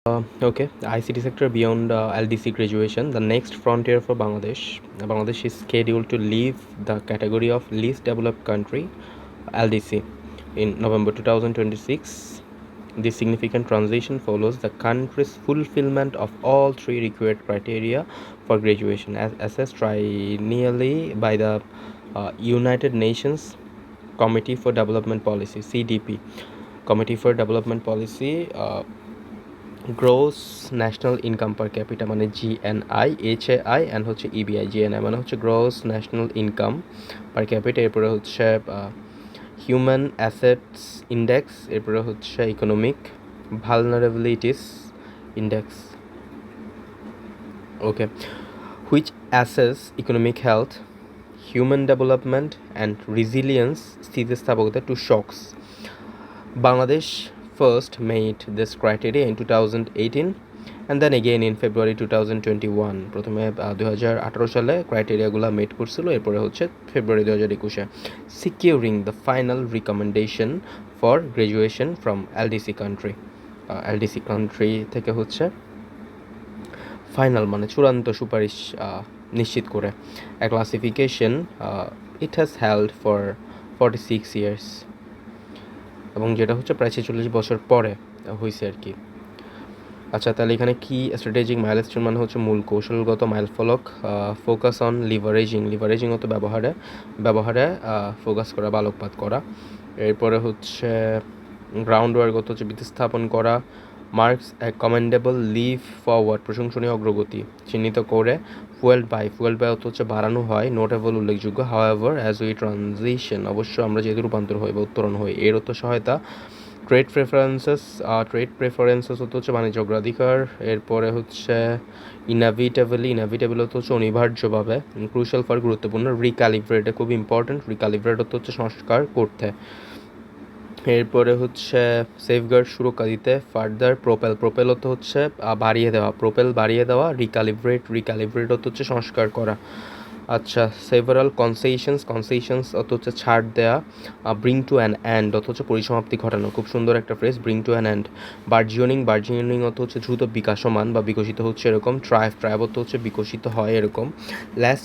Okay, ICT sector beyond LDC graduation, the next frontier for Bangladesh. Bangladesh is scheduled to leave the category of least developed country, LDC, in November 2026. This significant transition follows the country's fulfillment of all three required criteria for graduation, as assessed triennially by the United Nations Committee for Development Policy, CDP. Committee for Development Policy. Gross national income per capita মানে GNI, HAI and হচ্ছে EVI. GNI মানে হচ্ছে gross national income per capita, এরপরে হচ্ছে human assets index, এরপরে হচ্ছে economic vulnerabilities index. Okay, which assess economic health, human development and resilience, স্থিতিস্থাপকতা to shocks. Bangladesh first made this criteria in 2018 and then again in February 2021. প্রথমে 2018 সালে ক্রাইটেরিয়াগুলো মেট করছিল, এরপরে হচ্ছে ফেব্রুয়ারি 2021-এ। Securing the final recommendation for graduation from LDC country. LDC country থেকে হচ্ছে final মানে চূড়ান্ত সুপারিশ নিশ্চিত করে। A classification it has held for 46 years, এবং যেটা হচ্ছে প্রায় 46 বছর পরে হয়েছে আর কি। আচ্ছা, তাহলে এখানে কি স্ট্র্যাটেজিক মাইলস্টোন মানে হচ্ছে মূল কৌশলগত মাইলফলক। ফোকাস অন লিভারেজিংগত ব্যবহারে ফোকাস করা বা আলোকপাত করা। এরপরে হচ্ছে গ্রাউন্ড ওয়ার্কগত হচ্ছে ভিত্তি স্থাপন করা। মার্কস এ কমেন্ডেবল লিভ ফরওয়ার্ড, প্রশংসনীয় অগ্রগতি চিহ্নিত করে। ফুয়েলড বাই হচ্ছে বাড়ানো হয়, নোটেবল উল্লেখযোগ্য। হাউএভার অ্যাজ উই ট্রানজিশন, অবশ্য আমরা যেহেতু রূপান্তর হই বা উত্তরণ হই, এর তো সহায়তা। ট্রেড প্রেফারেন্সেস হচ্ছে বাণিজ্য অগ্রাধিকার। এরপরে হচ্ছে ইনাভিটেবল হচ্ছে অনিবার্যভাবে। ক্রুশাল ফর গুরুত্বপূর্ণ। রিক্যালিব্রেট খুব ইম্পর্টেন্ট, রিক্যালিব্রেট হচ্ছে সংস্কার করতে। এরপরে হচ্ছে সেফগার্ড সুরক্ষা দিতে। ফার্দার প্রোপেল হচ্ছে বাড়িয়ে দেওয়া। রিক্যালিব্রেট হচ্ছে সংস্কার করা। আচ্ছা, সেভারাল কনসেশনস হচ্ছে ছাড় দেয়া। ব্রিং টু অ্যান এন্ড হচ্ছে পরিসমাপ্তি ঘটানো, খুব সুন্দর একটা phrase, bring to an end. Burgeoning হচ্ছে দ্রুত বিকাশমান বা বিকশিত হচ্ছে এরকম। ট্রাইভ হচ্ছে বিকশিত হয় এরকম। ল্যাস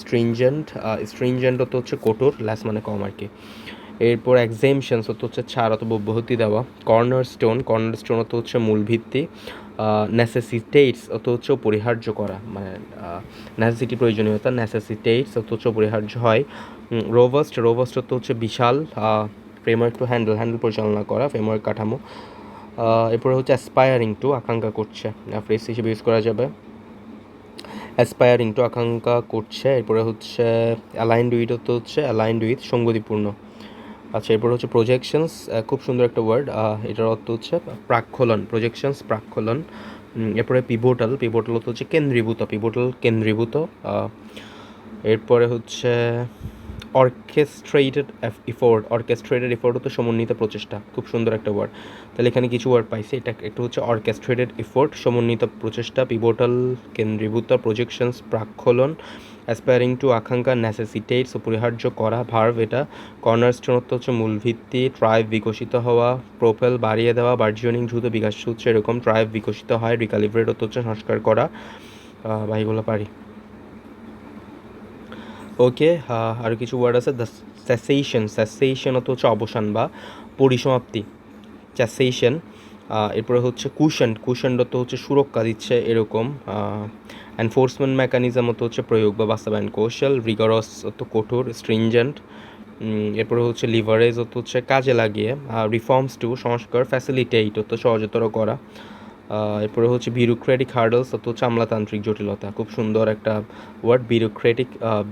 স্ট্রিনজেন্ট হচ্ছে কঠোর, ল্যাস মানে কম আর কি। এরপর এক্সেমশনস হচ্ছে ছাড় অথবা অব্যাহতি দেওয়া। কর্নারস্টোন হচ্ছে মূল ভিত্তি। নেসেসিটেটস হচ্ছে অপরিহার্য করা, মানে নেসেসিটি প্রয়োজনীয়তা, নেসেসিটেটস হচ্ছে অপরিহার্য হয়। রোবাস্ট হচ্ছে বিশাল। ফ্রেমওয়ার্ক টু হ্যান্ডেল পরিচালনা করা, ফ্রেমওয়ার্ক কাঠামো। এরপরে হচ্ছে অ্যাসপায়ারিং টু আকাঙ্ক্ষা করছে, ফ্রেজ হিসেবে ইউজ করা যাবে। অ্যাসপায়ারিং টু আকাঙ্ক্ষা করছে। এরপরে হচ্ছে অ্যালাইন্ড উইথ সঙ্গতিপূর্ণ। আচ্ছা, এরপর হচ্ছে প্রজেকশনস, খুব সুন্দর একটা ওয়ার্ড, এটার অর্থ হচ্ছে প্রাক্ষলন, প্রাক্ষলন। এরপরে পিভোটাল হচ্ছে কেন্দ্রীভূত। এরপরে হচ্ছে অর্কেস্ট্রেটেড এফোর্ট হচ্ছে সমন্বিত প্রচেষ্টা, খুব সুন্দর একটা ওয়ার্ড। তাহলে এখানে কিছু ওয়ার্ড পাইছি, এটা একটু হচ্ছে অর্কেস্ট্রেটেড এফোর্ট, সমন্বিত প্রচেষ্টা। পিভোটাল কেন্দ্রীভূত, প্রজেকশনস প্রাক্ষলন, অ্যাসপায়ারিং টু আকাঙ্ক্ষা, নেসেসিটেটস অপরিহার্য করা, ভার্ভ এটা। কর্নারস্টোন হচ্ছে মূল ভিত্তি। ট্রাইভ বিকশিত হওয়া। প্রোপেল বাড়িয়ে দেওয়া। বার্জিয়নিং দ্রুত বিকাশ হচ্ছে এরকম। ট্রাইভ বিকশিত হয়। রিক্যালিব্রেট হচ্ছে সংস্কার করা। বা এগুলো পারি। ওকে, আরও কিছু ওয়ার্ড আছে। দ্য সেসেশন হচ্ছে অবসান বা পরিসমাপ্তি, চ্যাসেশন। এরপরে হচ্ছে কুশন হচ্ছে সুরক্ষা দিচ্ছে এরকম। এনফোর্সমেন্ট মেকানিজম হচ্ছে প্রয়োগ বা বাস্তবায়ন কৌশল। রিগরস কঠোর, স্ট্রিনজেন্ট। এরপরে হচ্ছে লিভারেজ হচ্ছে কাজে লাগিয়ে। রিফর্মস টু সংস্কার। ফ্যাসিলিটেট সহজতর করা। এরপরে হচ্ছে বিউরোক্রেটিক হার্ডলস হচ্ছে আমলাতান্ত্রিক জটিলতা, খুব সুন্দর একটা ওয়ার্ড,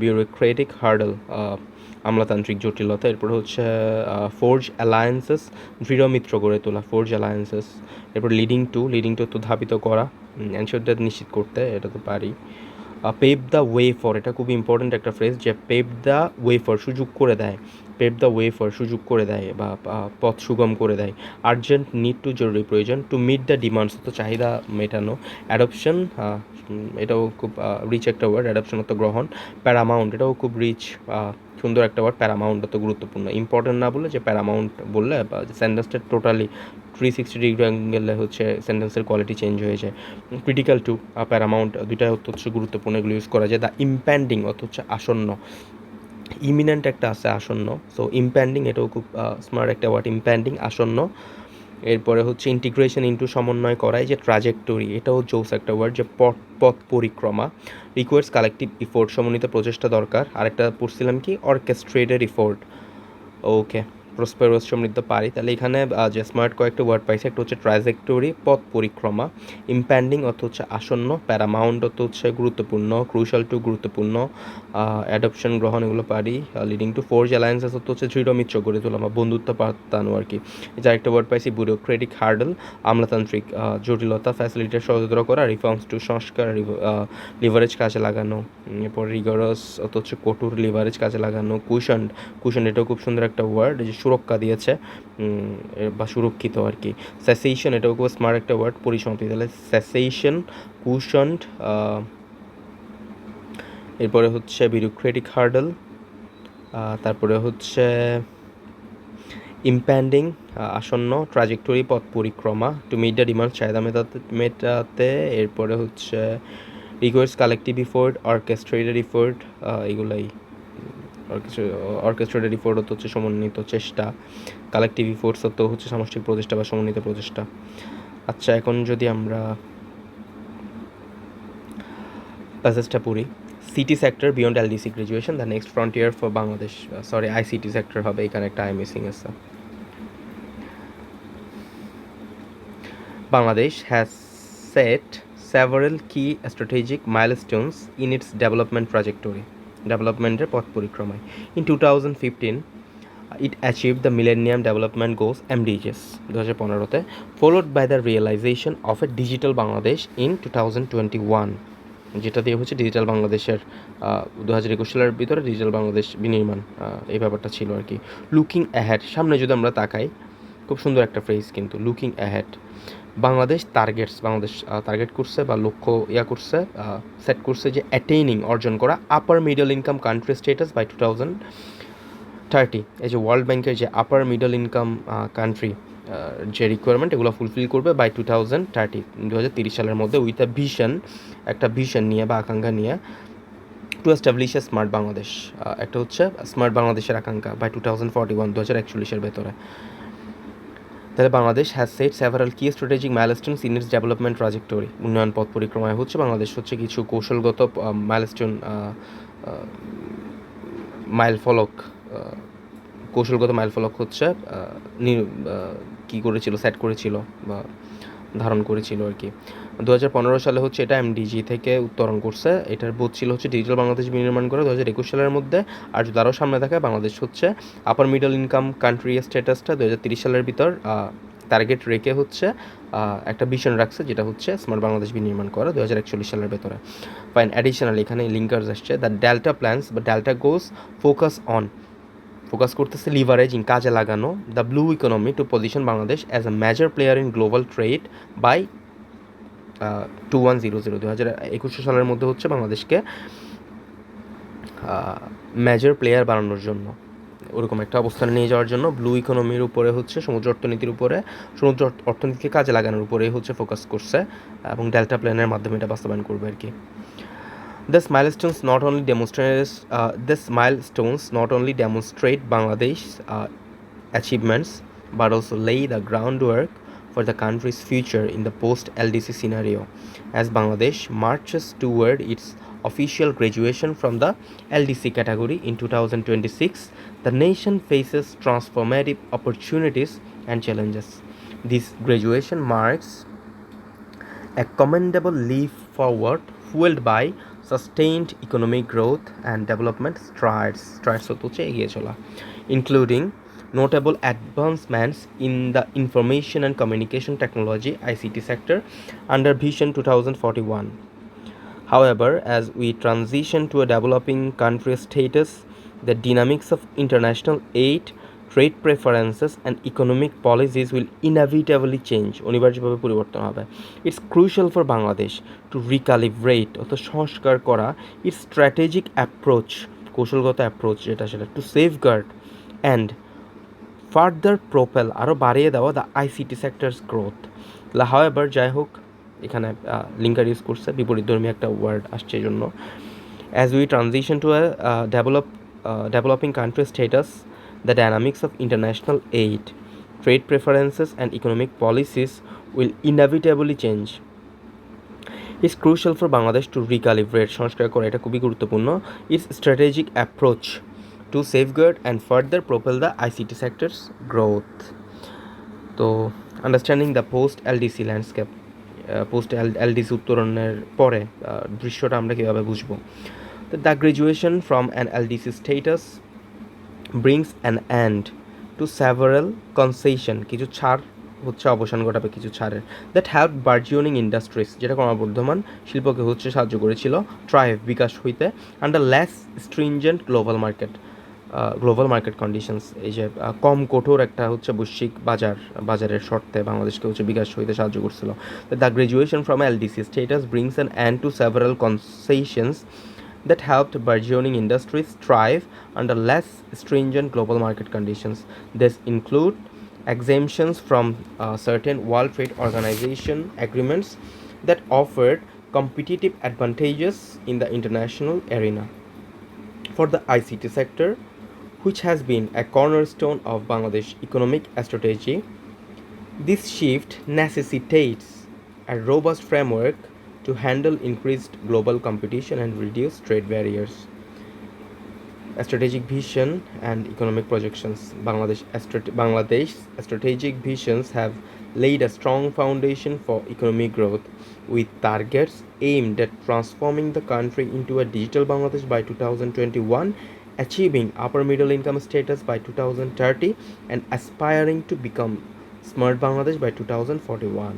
বিউরোক্রেটিক হার্ডল, আমলাতান্ত্রিক জটিলতা। এরপর হচ্ছে ফোর্জ অ্যালায়েন্সেস, দৃঢ় মিত্র গড়ে তোলা, ফোর্জ অ্যালায়েন্সেস। এরপর লিডিং টু তো ধাবিত করা, অ্যানসারটা নিশ্চিত করতে, এটা তো পারি। পেভ দ্য ওয়ে ফর, এটা খুব ইম্পর্ট্যান্ট একটা ফ্রেজ, যে পেভ দ্য ওয়ে ফর সুযোগ করে দেয় বা পথ সুগম করে দেয়। আর্জেন্ট নিড টু জরুরি প্রয়োজন। টু মিট দ্য ডিমান্ডস তো চাহিদা মেটানো। অ্যাডপশন, এটাও খুব রিচ একটা ওয়ার্ড, অ্যাডপশন গ্রহণ। প্যারামাউন্ট এটাও খুব রিচ, সুন্দর একটা ওয়ার্ড, প্যারামাউন্ট অত গুরুত্বপূর্ণ, ইম্পর্টেন্ট না বলে যে প্যারামাউন্ট বললে বা সেন্টেন্সটা টোটালি 360 ডিগ্রি অ্যাঙ্গেলে হচ্ছে সেন্টেন্সের কোয়ালিটি চেঞ্জ হয়ে যায়। ক্রিটিক্যাল টু প্যারামাউন্ট দুইটাই হচ্ছে গুরুত্বপূর্ণ, এগুলো ইউজ করা যায়। দ্য ইম্প্যান্ডিং অত হচ্ছে আসন্ন, ইমিনেন্ট একটা আছে আসন্ন, সো ইম্প্যান্ডিং এটাও খুব স্মার্ট একটা ওয়ার্ড, ইম্প্যান্ডিং আসন্ন। এরপরে হচ্ছে ইন্টিগ্রেশন ইন্টু সমন্বয় করাই যে ট্রাজেক্টরি, এটাও জোস একটা ওয়ার্ড, যে পথ পরিক্রমা। রিকোয়ার্স কালেকটিভ ইফোর্ট, সমন্বিত প্রচেষ্টা দরকার। আরেকটা পড়ছিলাম কি অর্কেস্ট্রেটেড ইফোর্ট, ওকে প্রসপেরাস সমৃদ্ধ পারি। তাহলে এখানে যে স্মার্ট কয়েকটা ওয়ার্ড পাইছে, একটা হচ্ছে ট্রাজেক্টরি পথ পরিক্রমা, ইম্প্যান্ডিং অর্থ হচ্ছে আসন্ন, প্যারামাউন্ট অর্থ হচ্ছে গুরুত্বপূর্ণ, ক্রুশাল টু গুরুত্বপূর্ণ, অ্যাডপশন গ্রহণ এগুলো পারি, লিডিং টু ফোর্জ অ্যালায়েন্সেস অর্থ হচ্ছে দৃঢ় মিত্র গড়ে তোলা বা বন্ধুত্ব পাতানো আর কি। যে আরেকটা ওয়ার্ড পাইছি ব্যুরোক্রেটিক হার্ডল, আমলাতান্ত্রিক জটিলতা, ফ্যাসিলিটির সহজতর করা, রিফর্মস টু সংস্কার, লিভারেজ কাজে লাগানো। এরপর রিগারাস অর্থ হচ্ছে কঠোর, লিভারেজ কাজে লাগানো। কুশন এটাও খুব সুন্দর একটা ওয়ার্ড, যে সুরক্ষা দিয়েছে বা সুরক্ষিত আর কি। সেসেশন এটাও খুব স্মার্ট একটা ওয়ার্ড, পরিসমাপ্তি। তাহলে সেসেশন, কুশন, এরপরে হচ্ছে বিউরোক্রেটিক হার্ডল, তারপরে হচ্ছে ইম্প্যান্ডিং আসন্ন, ট্রাজেক্টরি পথ পরিক্রমা, টু মিট দ্য ডিমান্ড চাহিদা মেটাতে। এরপরে হচ্ছে requires collective effort, orchestrated effort, এগুলাই অর্কেস্ট্রেটেড ইফোর্ট হচ্ছে সমন্বিত চেষ্টা, কালেকটিভ ইফোর্টস হচ্ছে সামষ্টিক প্রচেষ্টা বা সমন্বিত প্রচেষ্টা। আচ্ছা, এখন যদি আমরা প্যাসেজটা পড়ি। City sector beyond LDC graduation, the next frontier for Bangladesh. Sorry, ICT sector হবে, এখানে একটা আই মিসিং আছে। Bangladesh has set several key strategic milestones in its development trajectory. ডেভেলপমেন্টের পথ পরিক্রমায়। In 2015, it achieved the Millennium Development Goals MDGs 2015-তে, followed by the realization of a digital Bangladesh in 2021, যেটা দিয়ে হচ্ছে ডিজিটাল বাংলাদেশের 2021 সালের ভিতরে ডিজিটাল বাংলাদেশ বিনির্মাণ, এই ব্যাপারটা ছিল আর কি। লুকিং অ্যাহেড, সামনে যদি আমরা তাকাই, খুব সুন্দর একটা ফ্রেজ কিন্তু, লুকিং অ্যাহেড। বাংলাদেশ টার্গেট করছে বা লক্ষ্য করছে, সেট করছে যে অ্যাটেইনিং অর্জন করা upper middle income country status by 2030। এই যে ওয়ার্ল্ড ব্যাংকের যে আপার মিডল ইনকাম কান্ট্রি যে রিকোয়ারমেন্ট, এগুলো ফুলফিল করবে বাই 2030, 2030 সালের মধ্যে, উইথ আ ভিশন, একটা ভিশন নিয়ে বা আকাঙ্ক্ষা নিয়ে, to establish a smart Bangladesh, একটা হচ্ছে স্মার্ট বাংলাদেশের আকাঙ্ক্ষা বাই 2041, 2041-এর ভেতরে। তাহলে বাংলাদেশ হ্যাজ সেট সেভারাল কি strategic milestones in it's development trajectory, উন্নয়ন পথ পরিক্রমায় হচ্ছে বাংলাদেশ হচ্ছে কিছু কৌশলগত মাইলস্টোন, মাইলফলক, কৌশলগত মাইলফলক হচ্ছে কী করেছিল, সেট করেছিল বা ধারণ করেছিল আর কি। 2015 সালে হচ্ছে এটা এমডিজি থেকে উত্তরণ করছে, এটার বোধ ছিল হচ্ছে ডিজিটাল বাংলাদেশ বিনির্মাণ করে 2021 সালের মধ্যে। আর যদি আরও সামনে থাকে, বাংলাদেশ হচ্ছে আপার মিডল ইনকাম কান্ট্রি স্ট্যাটাসটা 2030 সালের ভিতর টার্গেট রেখে হচ্ছে একটা ভিশন রাখছে, যেটা হচ্ছে স্মার্ট বাংলাদেশ বিনির্মাণ করা 2041 সালের ভেতরে। ফাইন, অ্যাডিশনাল এখানে লিঙ্কার্স আসছে, দ্য ডেল্টা প্ল্যান্স বা ডেল্টা গোস ফোকাস করতেছে লিভারেজিং কাজে লাগানো the blue economy to position Bangladesh as a major player in global trade by 2100, 2021 সালের মধ্যে হচ্ছে বাংলাদেশকে মেজর প্লেয়ার বানানোর জন্য, ওরকম একটা অবস্থানে নিয়ে যাওয়ার জন্য ব্লু ইকোনমির উপরে হচ্ছে, সমুদ্র অর্থনীতির উপরে, সমুদ্র অর্থনীতিকে কাজে লাগানোর উপরেই হচ্ছে ফোকাস করছে, এবং ডেল্টা প্ল্যানের মাধ্যমে এটা বাস্তবায়ন করবে আর কি। These milestones not only demonstrate Bangladesh's achievements, but also lay the groundwork for the country's future in the post-LDC scenario. As Bangladesh marches toward its official graduation from the LDC category in 2026, the nation faces transformative opportunities and challenges. This graduation marks a commendable leap forward, fueled by sustained economic growth and development strides হচ্ছে এগিয়ে চলা, including notable advancements in the information and communication technology ICT sector under Vision 2041. However, as we transition to a developing country status, the dynamics of international aid, trade preferences and economic policies will inevitably change, অনিবার্যভাবে পরিবর্তন হবে। It's crucial for Bangladesh to recalibrate অর্থাৎ সংস্কার করা its strategic approach, কৌশলগত approach যেটা সেটা to safeguard and further propel আরও বাড়িয়ে দেওয়া the ICT sector's growth. However যাই হোক এখানে লিঙ্কার ইউজ করছে, বিপরীতধর্মী একটা ওয়ার্ড আসছে এই জন্য। As we transition two developing country status, the dynamics of international aid, trade preferences and economic policies will inevitably change. It's crucial for Bangladesh to recalibrate সংস্কার করা, এটা খুবই গুরুত্বপূর্ণ, its strategic approach to safeguard and further propel the ICT sector's growth. তো understanding the post LDC landscape, post LDC উত্তরণের পরে দৃশ্যটা আমরা কীভাবে বুঝবো। The graduation from an LDC status brings an end to several concession, কিছু ছাড় হচ্ছে অবসান ঘটাবে কিছু ছাড়ের, দ্যাট হেল্প বার্জিওনিং ইন্ডাস্ট্রিজ, যেটা ক্রমবর্ধমান শিল্পকে হচ্ছে সাহায্য করেছিল ট্রাইভ বিকাশ হইতে, under less stringent global market conditions, এই যে কম কঠোর একটা হচ্ছে বৈশ্বিক বাজারের শর্তে বাংলাদেশকে হচ্ছে বিকাশ হইতে সাহায্য করছিল। The graduation from LDC status brings an end to several concessions that helped burgeoning industries thrive under less stringent global market conditions. This include exemptions from certain World Trade Organization agreements that offered competitive advantages in the international arena. For the ICT sector, which has been a cornerstone of Bangladesh economic strategy, this shift necessitates a robust framework to handle increased global competition and reduce trade barriers. Strategic vision and economic projections. Bangladesh's strategic visions have laid a strong foundation for economic growth, with targets aimed at transforming the country into a digital Bangladesh by 2021, achieving upper middle income status by 2030, and aspiring to become Smart Bangladesh by 2041.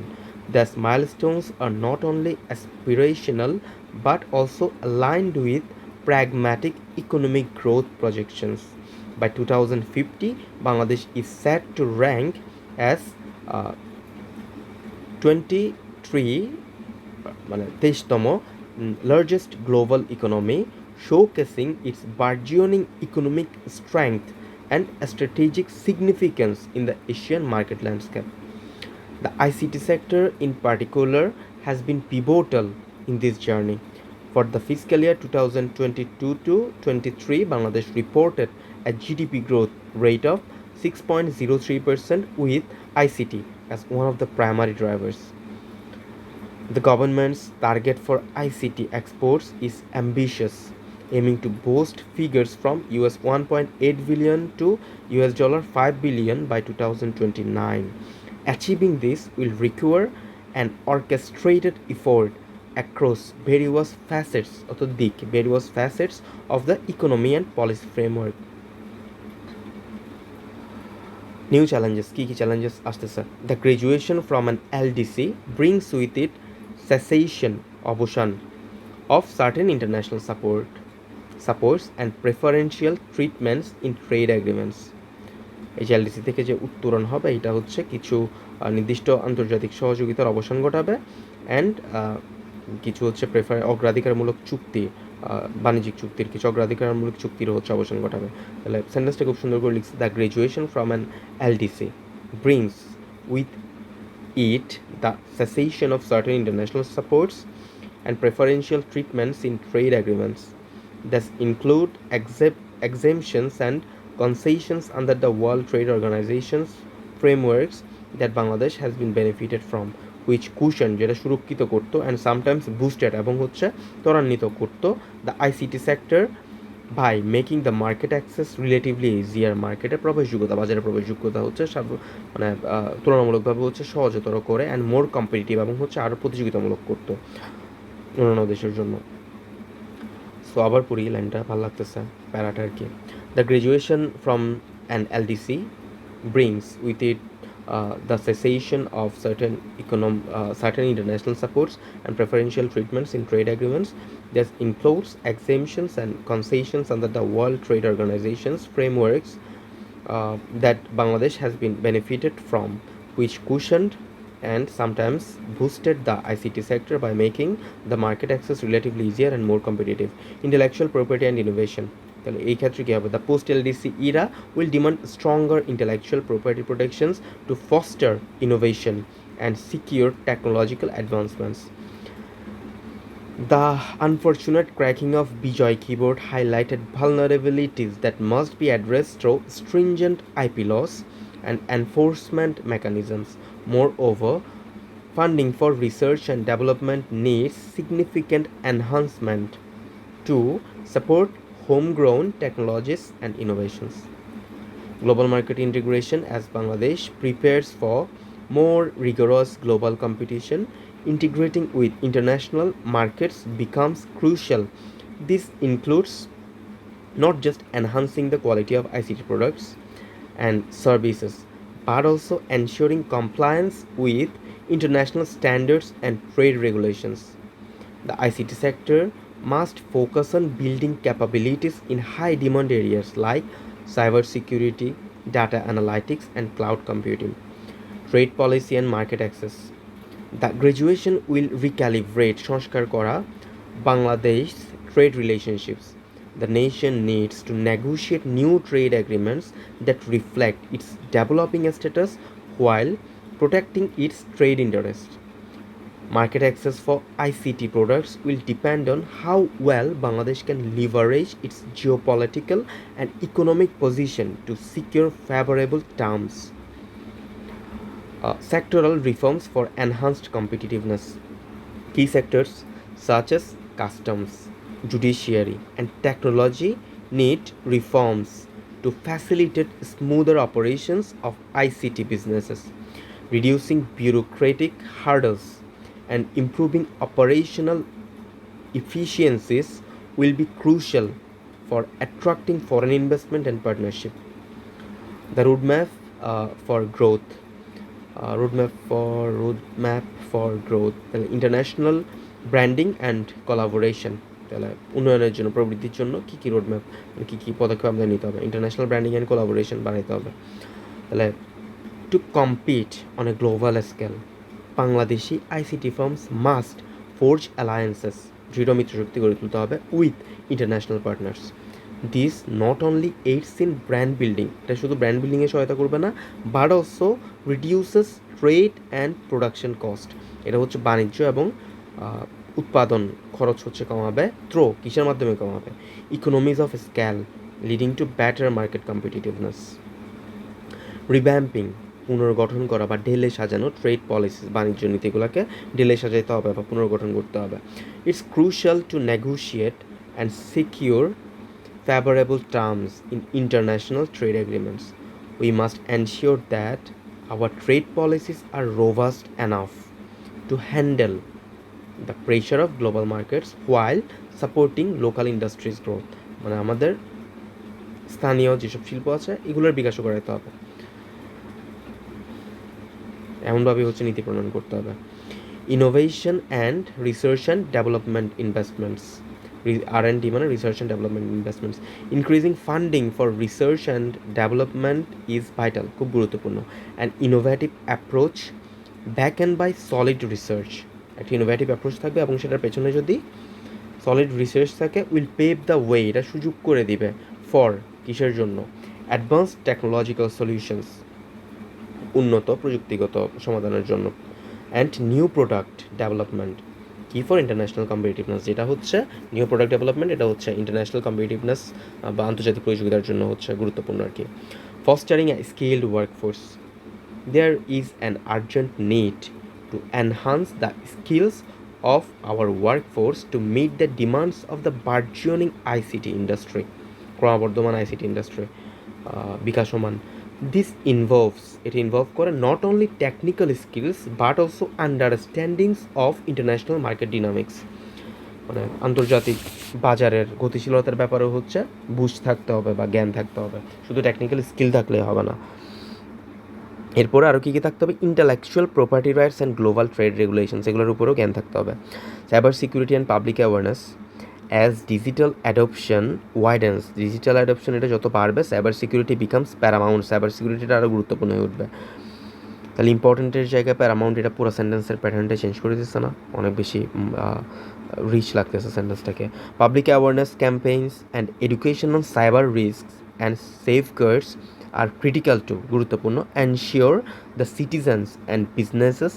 These milestones are not only aspirational but also aligned with pragmatic economic growth projections. By 2050, Bangladesh is set to rank as 23তম largest global economy, showcasing its burgeoning economic strength and strategic significance in the Asian market landscape. The ICT sector in particular has been pivotal in this journey. For the fiscal year 2022-23, Bangladesh reported a GDP growth rate of 6.03% with ICT as one of the primary drivers. The government's target for ICT exports is ambitious, aiming to boost figures from US $1.8 billion to US $5 billion by 2029. Achieving this will require an orchestrated effort across various facets of the economy and policy framework. New challenges, key challenges আসতেছে। The graduation from an LDC brings with it cessation, অবসান of certain international supports and preferential treatments in trade agreements. এই যে LDC থেকে যে উত্তরণ হবে এটা হচ্ছে কিছু নির্দিষ্ট আন্তর্জাতিক সহযোগিতার অবসান ঘটাবে অ্যান্ড কিছু হচ্ছে অগ্রাধিকারমূলক চুক্তি, বাণিজ্যিক চুক্তির কিছু অগ্রাধিকারমূলক চুক্তির হচ্ছে অবসান ঘটাবে। তাহলে সেন্টেন্সটা খুব সুন্দর করে লিখছে, the graduation from an LDC brings with it the cessation of certain international supports and preferential treatments in trade agreements that include exemptions and concessions under the World Trade Organization's frameworks that Bangladesh has been benefited from, which cushion, যেটা সুরক্ষিত করতো and sometimes boosted এবং হচ্ছে ত্বরান্বিত করতো the ICT sector by making the market access relatively easier. মার্কেটের প্রবেশযোগ্যতা, বাজারে প্রবেশযোগ্যতা হচ্ছে মানে তুলনামূলকভাবে হচ্ছে সহজতর করে and more competitive এবং হচ্ছে আরও প্রতিযোগিতামূলক করতো অন্যান্য দেশের জন্য। সো আবার পড়ি, লাইনটা ভালো লাগতেছে প্যারাটা আর কি। The graduation from an LDC brings with it the cessation of certain international supports and preferential treatments in trade agreements. This includes exemptions and concessions under the World Trade Organization's frameworks that Bangladesh has been benefited from, which cushioned and sometimes boosted the ICT sector by making the market access relatively easier and more competitive. Intellectual property and innovation. তাহলে এই ক্ষেত্রে কী হবে? The post LDC era will demand stronger intellectual property protections to foster innovation and secure technological advancements. The unfortunate cracking of Bijoy keyboard highlighted vulnerabilities that must be addressed through stringent IP laws and enforcement mechanisms. Moreover, funding for research and development needs significant enhancement to support homegrown technologies and innovations. Global market integration as Bangladesh prepares for more rigorous global competition, integrating with international markets becomes crucial. This includes not just enhancing the quality of ICT products and services, but also ensuring compliance with international standards and trade regulations. The ICT sector must focus on building capabilities in high demand areas like cybersecurity, data analytics, and cloud computing. Trade policy and market access. The graduation will recalibrate সংস্কার করা Bangladesh trade relationships. The nation needs to negotiate new trade agreements that reflect its developing status while protecting its trade interests. Market access for ICT products will depend on how well Bangladesh can leverage its geopolitical and economic position to secure favorable terms. Sectoral reforms for enhanced competitiveness. Key sectors such as customs, judiciary, and technology need reforms to facilitate smoother operations of ICT businesses, reducing bureaucratic hurdles and improving operational efficiencies will be crucial for attracting foreign investment and partnership. The for growth. Roadmap for growth. তাহলে international branding and collaboration, তাহলে উন্নয়নের জন্য প্রবৃদ্ধির জন্য কী কী roadmap মানে কী কী পদক্ষেপ আমাদের নিতে হবে? ইন্টারন্যাশনাল ব্র্যান্ডিং অ্যান্ড কোলাবোরেশন বাড়াইতে হবে। তাহলে to compete on a global scale, Bangladeshi ICT firms must forge alliances, দৃঢ় মিত্রশক্তি গড়ে তুলতে হবে with international partners. This not only aids in brand building, এটা শুধু ব্র্যান্ড বিল্ডিংয়ে সহায়তা করবে না, but also reduces trade and production cost, এটা হচ্ছে বাণিজ্য এবং উৎপাদন খরচ হচ্ছে কমাবে। কিসের মাধ্যমে কমাবে? Economies of scale leading to better market competitiveness. Revamping, পুনর্গঠন করা বা ঢেলে সাজানো ট্রেড পলিসি, বাণিজ্য নীতিগুলোকে ঢেলে সাজাইতে হবে বা পুনর্গঠন করতে হবে. It's crucial two negotiate and secure favorable terms in international trade agreements. We must ensure that our trade policies are robust enough to handle the pressure of global markets while supporting local industries growth. মানে আমাদের স্থানীয় যেসব শিল্প আছে এগুলোর বিকাশও করাতে হবে, এমনভাবে হচ্ছে নীতি প্রণয়ন করতে হবে. Innovation and research and development investments, R&D মানে research and development investments. Increasing funding for research and development is vital, খুব গুরুত্বপূর্ণ. And innovative approach back and by solid research, একটা ইনোভেটিভ অ্যাপ্রোচ থাকবে এবং সেটার পেছনে যদি সলিড রিসার্চ থাকে উইল পেভ দ্য ওয়ে, এটা সুযোগ করে দিবে ফর কিসের জন্য? অ্যাডভান্স টেকনোলজিক্যাল সলিউশনস, উন্নত প্রযুক্তিগত সমাধানের জন্য. অ্যান্ড নিউ প্রোডাক্ট ডেভেলপমেন্ট, কি ফর ইন্টারন্যাশনাল কম্পিটিটিভনেস, যেটা হচ্ছে নিউ প্রোডাক্ট ডেভেলপমেন্ট, এটা হচ্ছে ইন্টারন্যাশনাল কম্পিটিটিভনেস বা আন্তর্জাতিক প্রতিযোগিতার জন্য হচ্ছে গুরুত্বপূর্ণ আর কি. Fostering a skilled workforce, there is an urgent need to enhance the skills of our workforce to meet the demands of the burgeoning ICT industry, ক্রমবর্ধমান ICT ইন্ডাস্ট্রি বিকাশমান. This involve করে not only technical skills but also understandings of international market dynamics, মানে আন্তর্জাতিক বাজারের গতিশীলতার ব্যাপারেও হচ্ছে বুঝ থাকতে হবে বা জ্ঞান থাকতে হবে, শুধু টেকনিক্যাল স্কিল থাকলে হবে না. এরপরে আরও কী কী থাকতে হবে? Intellectual property rights and global trade regulations, এগুলোর উপরেও জ্ঞান থাকতে হবে. Cyber security and public awareness, as digital adoption widens, digital adoption এটা যত বাড়বে cyber security becomes paramount, cyber সিকিউরিটিটা আরও গুরুত্বপূর্ণ হয়ে উঠবে. তাহলে ইম্পর্টেন্টের জায়গায় প্যারামাউন্ট এটা পুরো সেন্টেন্সের প্যাটার্নটা চেঞ্জ করে দিচ্ছে না, অনেক বেশি রিচ লাগতেছে সেন্টেন্সটাকে। Public awareness campaigns and education on cyber risks and safeguards are critical to, গুরুত্বপূর্ণ, ensure the citizens and businesses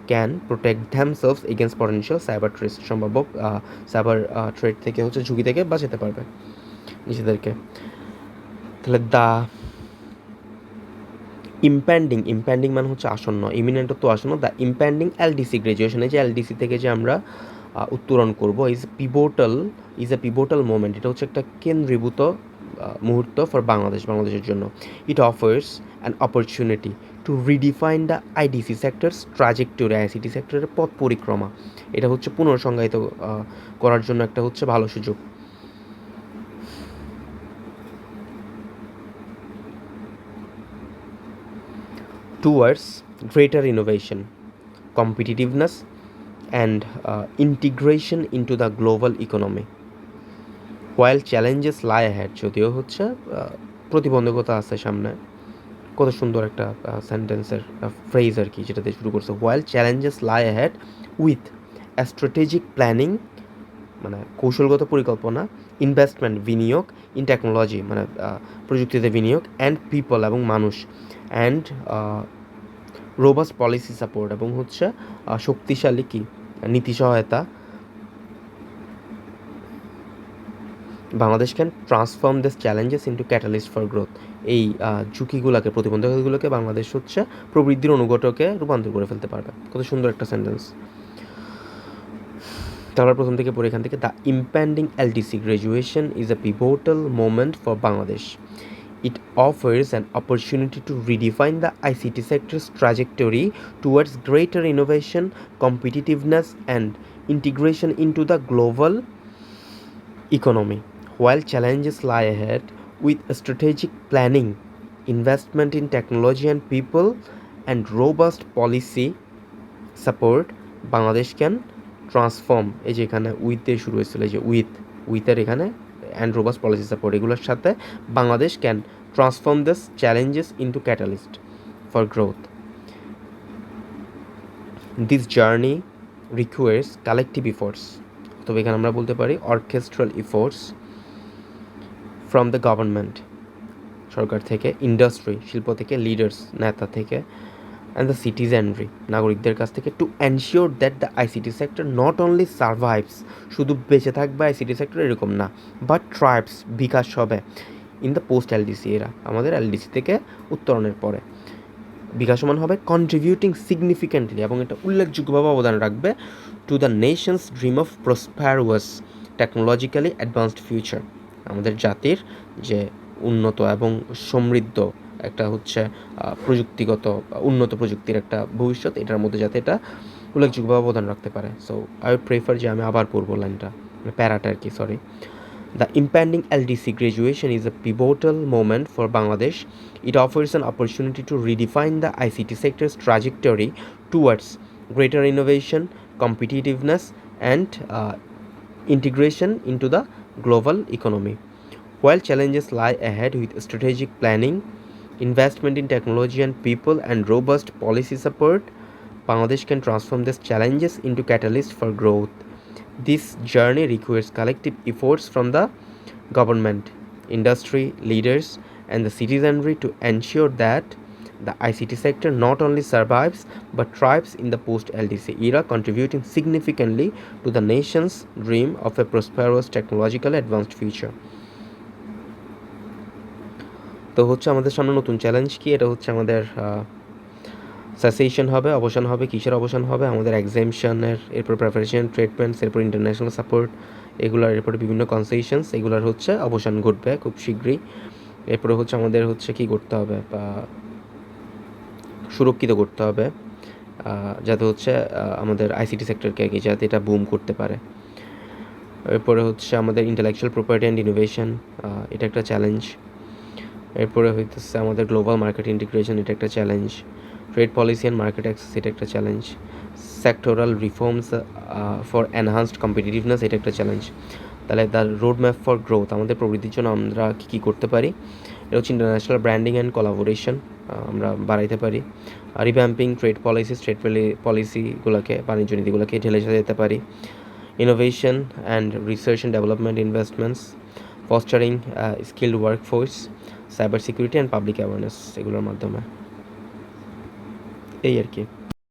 can protect themselves against potential cyber threat, সম্ভাব্য সাইবার থ্রেট থেকে হচ্ছে ঝুঁকি থেকে বাঁচাতে পারবে নিজেদেরকে। তাহলে দ্য ইম্প্যান্ডিং মানে হচ্ছে আসন্ন, ইমিনেন্ট তো আসন্ন। দ্য ইম্প্যান্ডিং এলডিসি গ্র্যাজুয়েশন, এই যে এলডিসি থেকে যে আমরা উত্তরণ করবো, ইজ এ পিভোটাল মোমেন্ট, এটা হচ্ছে একটা কেন্দ্রীভূত মুহূর্ত ফর বাংলাদেশের জন্য। ইট offers an opportunity to redefine the IDC sectors trajectory, ICT সেক্টরের পথ পরিক্রমা, এটা হচ্ছে পুনর্সংজ্ঞায়িত করার জন্য একটা হচ্ছে ভালো সুযোগ। Towards greater innovation, competitiveness and integration into the global economy. While challenges lie ahead, যদিও হচ্ছে প্রতিবন্ধকতা আছে সামনে, কত সুন্দর একটা সেন্টেন্সের ফ্রেজ আর কি যেটা দিয়ে শুরু করছে, while challenges lie ahead with a strategic planning, মানে কৌশলগত পরিকল্পনা, ইনভেস্টমেন্ট বিনিয়োগ, ইন টেকনোলজি মানে প্রযুক্তিতে বিনিয়োগ, অ্যান্ড পিপল এবং মানুষ, অ্যান্ড রোবাস্ট পলিসি সাপোর্ট এবং হচ্ছে শক্তিশালী কি নীতি সহায়তা, Bangladesh can transform this challenges into catalyst for growth, এই ঝুঁকিগুলোকে প্রতিবন্ধকগুলোকে বাংলাদেশ হচ্ছে প্রবৃদ্ধির অনুঘটকে রূপান্তর করে ফেলতে পারবে। কত সুন্দর একটা সেন্টেন্স। তাহলে প্রথম থেকে পড়ে এখান থেকে, the impending LDC graduation is a pivotal moment for Bangladesh. It offers an opportunity to redefine the ICT sector's trajectory towards greater innovation, competitiveness, and integration into the global economy. While challenges lie ahead, with strategic planning, investment in technology and people, and robust policy support, Bangladesh can transform, এই যে এখানে with দিয়ে শুরু হয়েছিল, এই যে উইথের এখানে and robust policy support, এগুলোর সাথে Bangladesh can transform this challenges into catalyst for growth. This journey requires collective efforts, তবে এখানে আমরা বলতে পারি orchestral efforts from the government, সরকার থেকে, ইন্ডাস্ট্রি শিল্প থেকে, লিডার্স নেতা থেকে, and the citizenry নাগরিকদের কাছ থেকে, to ensure that the ICT sector not only survives, শুধু বেঁচে থাকবে আইসিটি সেক্টর এরকম না, বাট ট্রাইবস, বিকাশ হবে, ইন দ্য পোস্ট এলডিসি এরা, আমাদের এলডিসি থেকে উত্তরণের পরে বিকাশমান হবে, কন্ট্রিবিউটিং সিগনিফিক্যান্টলি এবং এটা উল্লেখযোগ্যভাবে অবদান রাখবে, to the nation's dream of prosperous technologically advanced future, আমাদের জাতির যে উন্নত এবং সমৃদ্ধ একটা হচ্ছে প্রযুক্তিগত উন্নত প্রযুক্তির একটা ভবিষ্যৎ, এটার মধ্যে যাতে এটা উল্লেখযোগ্যভাবে অবদান রাখতে পারে। সো আই উড প্রেফার যে আমি আবার পড়বো লাইনটা, প্যারাটা আর কি, sorry. The impending LDC graduation is a pivotal moment for Bangladesh. It offers an opportunity to redefine the ICT sector's trajectory towards greater innovation, competitiveness, and integration into the global economy. While challenges lie ahead, with strategic planning, investment in technology and people, and robust policy support, Bangladesh can transform these challenges into catalysts for growth. This journey requires collective efforts from the government, industry, leaders, and the citizenry to ensure that the ICT sector not only survives but thrives in the post-LDC era, contributing significantly to the nation's dream of a prosperous, technologically advanced future. তো হচ্ছে আমাদের সামনে নতুন challenge কি, এটা হচ্ছে আমাদের cessation হবে, অবসান হবে, কিসের অবসান হবে, আমাদের এক্সামশনের, এরপর প্রিপারেশন, ট্রিটমেন্টস, এরপর ইন্টারন্যাশনাল সাপোর্ট, এগুলার এরপরে বিভিন্ন কনসেশনস, এগুলার হচ্ছে অবসান ঘটবে খুব শীঘ্রই। এরপরে হচ্ছে আমাদের হচ্ছে কি করতে হবে, বা সুরক্ষিত করতে হবে যাতে হচ্ছে আমাদের আইসিটি সেক্টরকে কি যাতে এটা বুম করতে পারে। এরপরে হচ্ছে আমাদের ইন্টেলেকচুয়াল প্রপার্টি অ্যান্ড ইনোভেশন, এটা একটা চ্যালেঞ্জ। এরপরে হইতেছে আমাদের গ্লোবাল মার্কেট ইন্টিগ্রেশন, এটা একটা challenge. Trade policy and market access, এটা একটা challenge. Sectoral reforms for enhanced competitiveness, এটা একটা চ্যালেঞ্জ। তাহলে the road map for growth, আমাদের প্রবৃদ্ধির জন্য আমরা কী কী করতে পারি, এটা হচ্ছে ইন্টারন্যাশনাল ব্র্যান্ডিং অ্যান্ড কোলাবোরেশন আমরা বাড়াইতে পারি। রিভ্যাম্পিং ট্রেড পলিসিগুলোকে, বাণিজ্য নীতিগুলোকে ঢেলে যেতে পারি। Innovation and research and development investments, fostering skilled workforce, cyber security and public awareness, এগুলোর মাধ্যমে এই আর কি।